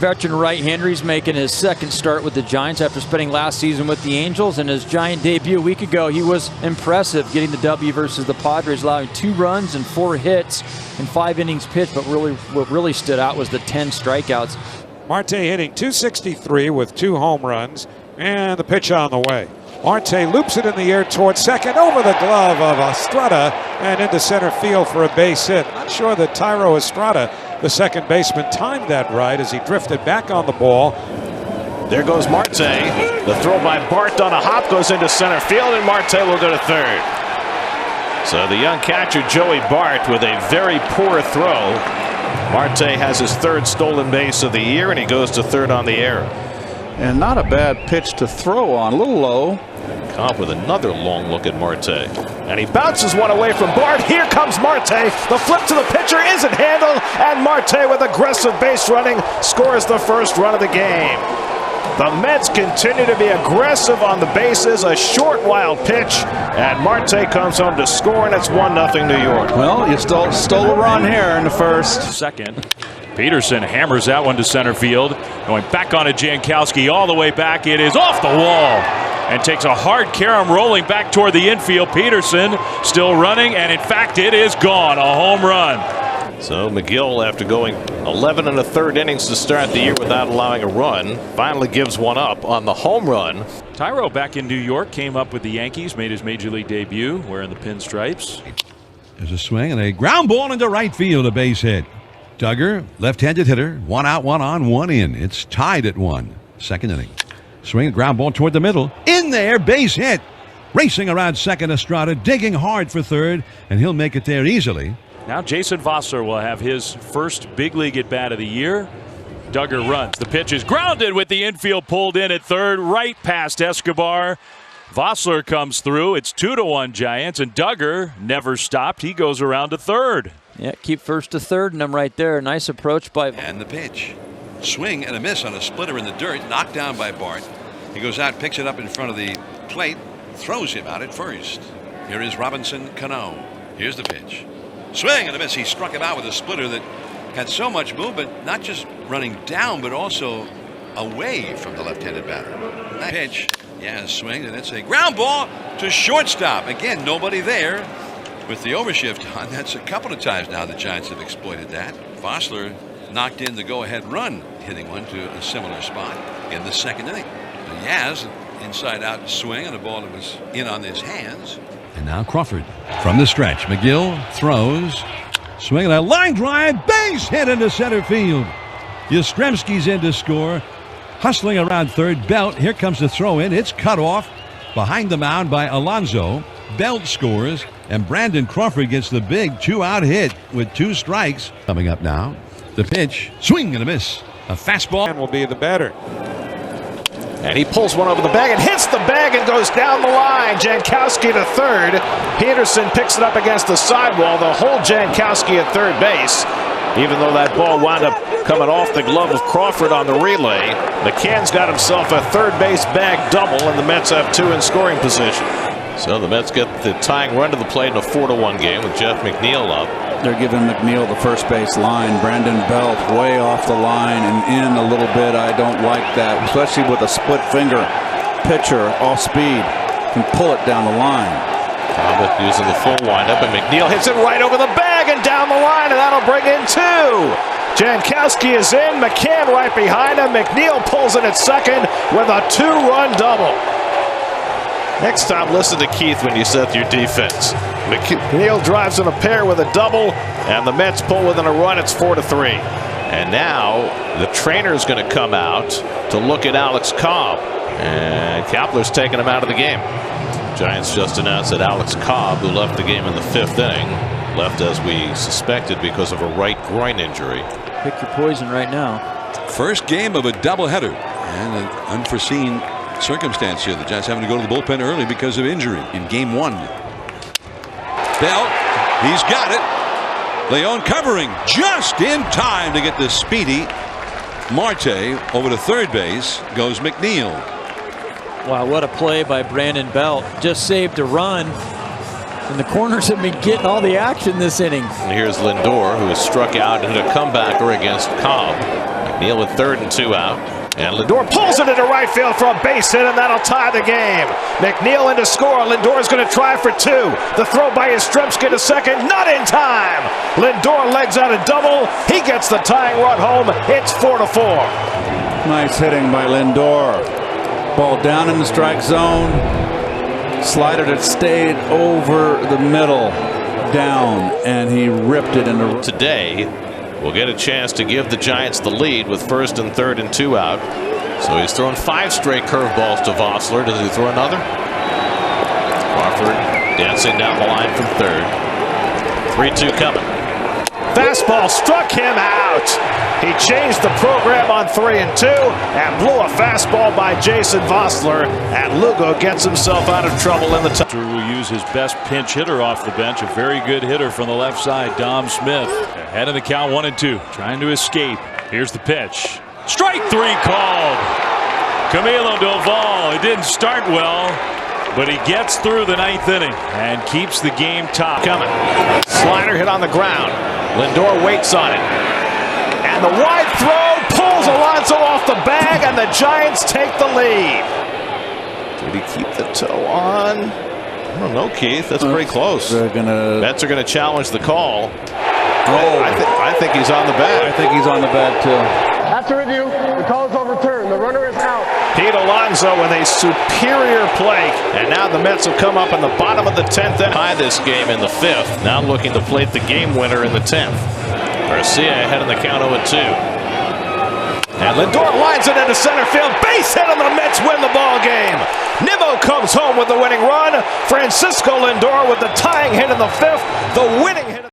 veteran right-hander. He's making his second start with the Giants after spending last season with the Angels. In his Giant debut a week ago, he was impressive, getting the W versus the Padres, allowing 2 runs and 4 hits in 5 innings pitched. But what really stood out was the 10 strikeouts. Marte hitting .263 with 2 home runs, and the pitch on the way. Marte loops it in the air towards second, over the glove of Estrada and into center field for a base hit. Not sure that Thairo Estrada, the second baseman, timed that right as he drifted back on the ball. There goes Marte. The throw by Bart on a hop goes into center field, and Marte will go to third. So the young catcher Joey Bart with a very poor throw. Marte has his 3rd stolen base of the year, and he goes to third on the error. And not a bad pitch to throw on, a little low. Cobb with another long look at Marte. And he bounces one away from Bart. Here comes Marte. The flip to the pitcher isn't handled, and Marte with aggressive base running scores the first run of the game. The Mets continue to be aggressive on the bases. A short, wild pitch, and Marte comes home to score, and it's 1-0 New York. Well, you stole a run here in the first. Second. Peterson hammers that one to center field. Going back on to Jankowski all the way back. It is off the wall and takes a hard carom rolling back toward the infield. Peterson still running, and in fact it is gone. A home run. So McGill, after going 11 1/3 innings to start the year without allowing a run, finally gives one up on the home run. Thairo back in New York, came up with the Yankees, made his major league debut wearing the pinstripes. There's a swing and a ground ball into right field, a base hit. Duggar, left-handed hitter, 1 out, 1 on, 1 in. It's tied at 1. Second inning. Swing, ground ball toward the middle. In there, base hit. Racing around second, Estrada, digging hard for third, and he'll make it there easily. Now Jason Vossler will have his first big league at bat of the year. Duggar runs. The pitch is grounded with the infield pulled in at third, right past Escobar. Vossler comes through. It's 2-1 Giants, and Duggar never stopped. He goes around to third. Yeah, keep first to third, and I'm right there. Nice approach by. And the pitch. Swing and a miss on a splitter in the dirt, knocked down by Bart. He goes out, picks it up in front of the plate, throws him out at first. Here is Robinson Cano. Here's the pitch. Swing and a miss. He struck him out with a splitter that had so much movement, not just running down, but also away from the left-handed batter. That pitch, yeah, swing, and it's a ground ball to shortstop. Again, nobody there. With the overshift on, that's a couple of times now the Giants have exploited that. Vossler knocked in the go-ahead run, hitting one to a similar spot in the second inning. Yaz, inside-out swing on a ball that was in on his hands. And now Crawford from the stretch. McGill throws, swinging a line drive, base hit into center field. Yastrzemski's in to score, hustling around third. Belt, here comes the throw in. It's cut off behind the mound by Alonso. Belt scores, and Brandon Crawford gets the big 2-out hit with 2 strikes. Coming up now, the pitch, swing and a miss. A fastball. And will be the batter. And he pulls one over the bag and hits the bag and goes down the line. Jankowski to third. Peterson picks it up against the sidewall. They'll hold Jankowski at third base. Even though that ball wound up coming off the glove of Crawford on the relay, McCann's got himself a third base bag double, and the Mets have 2 in scoring position. So the Mets get the tying run to the plate in a 4-1 game with Jeff McNeil up. They're giving McNeil the first base line. Brandon Belt way off the line and in a little bit. I don't like that, especially with a split finger pitcher off speed. Can pull it down the line. Cobb using the full windup, and McNeil hits it right over the bag and down the line, and that'll bring in 2. Jankowski is in, McCann right behind him. McNeil pulls it at second with a 2-run double. Next time, listen to Keith when you set your defense. McNeil drives in a pair with a double, and the Mets pull within a run. It's 4-3. And now the trainer's going to come out to look at Alex Cobb. And Kapler's taking him out of the game. Giants just announced that Alex Cobb, who left the game in the 5th inning, left as we suspected because of a right groin injury. Pick your poison right now. First game of a doubleheader, and an unforeseen circumstance here. The Giants having to go to the bullpen early because of injury in game 1. Bell, he's got it. Leon covering just in time to get the speedy Marte over to third base. Goes McNeil. Wow, what a play by Brandon Belt. Just saved a run. And the corners have been getting all the action this inning. And here's Lindor, who was struck out and hit a comebacker against Cobb. McNeil with 3rd and 2 out. And Lindor pulls it into right field for a base hit, and that'll tie the game. McNeil in to score. Lindor's going to try for 2. The throw by Yastrzemski to second, not in time. Lindor legs out a double. He gets the tying run home. It's 4-4. Nice hitting by Lindor. Ball down in the strike zone. Slider that stayed over the middle, down, and he ripped it into. Today, we'll get a chance to give the Giants the lead with 1st and 3rd and 2 out. So he's thrown 5 straight curveballs to Vossler. Does he throw another? Crawford dancing down the line from 3rd. 3-2 coming. Fastball struck him out. He changed the program on 3 and 2 and blew a fastball by Jason Vossler. And Lugo gets himself out of trouble in the top. Will use his best pinch hitter off the bench. A very good hitter from the left side, Dom Smith. Ahead of the count, 1-2. Trying to escape. Here's the pitch. Strike 3 called. Camilo Doval. It didn't start well, but he gets through the 9th inning and keeps the game top. Coming. Slider hit on the ground. Lindor waits on it. And the wide throw pulls Alonso off the bag, and the Giants take the lead. Did he keep the toe on? I don't know, Keith. That's pretty close. Mets are going to challenge the call. I think he's on the bag. I think he's on the bag, too. After review, the call is overturned. The runner is out. Pete Alonso with a superior play. And now the Mets have come up in the bottom of the 10th inning. By this game in the 5th. Now looking to plate the game winner in the 10th. Garcia ahead in the count 0-2. And Lindor lines it into center field. Base hit, and the Mets win the ball game. Nimmo comes home with the winning run. Francisco Lindor with the tying hit in the 5th. The winning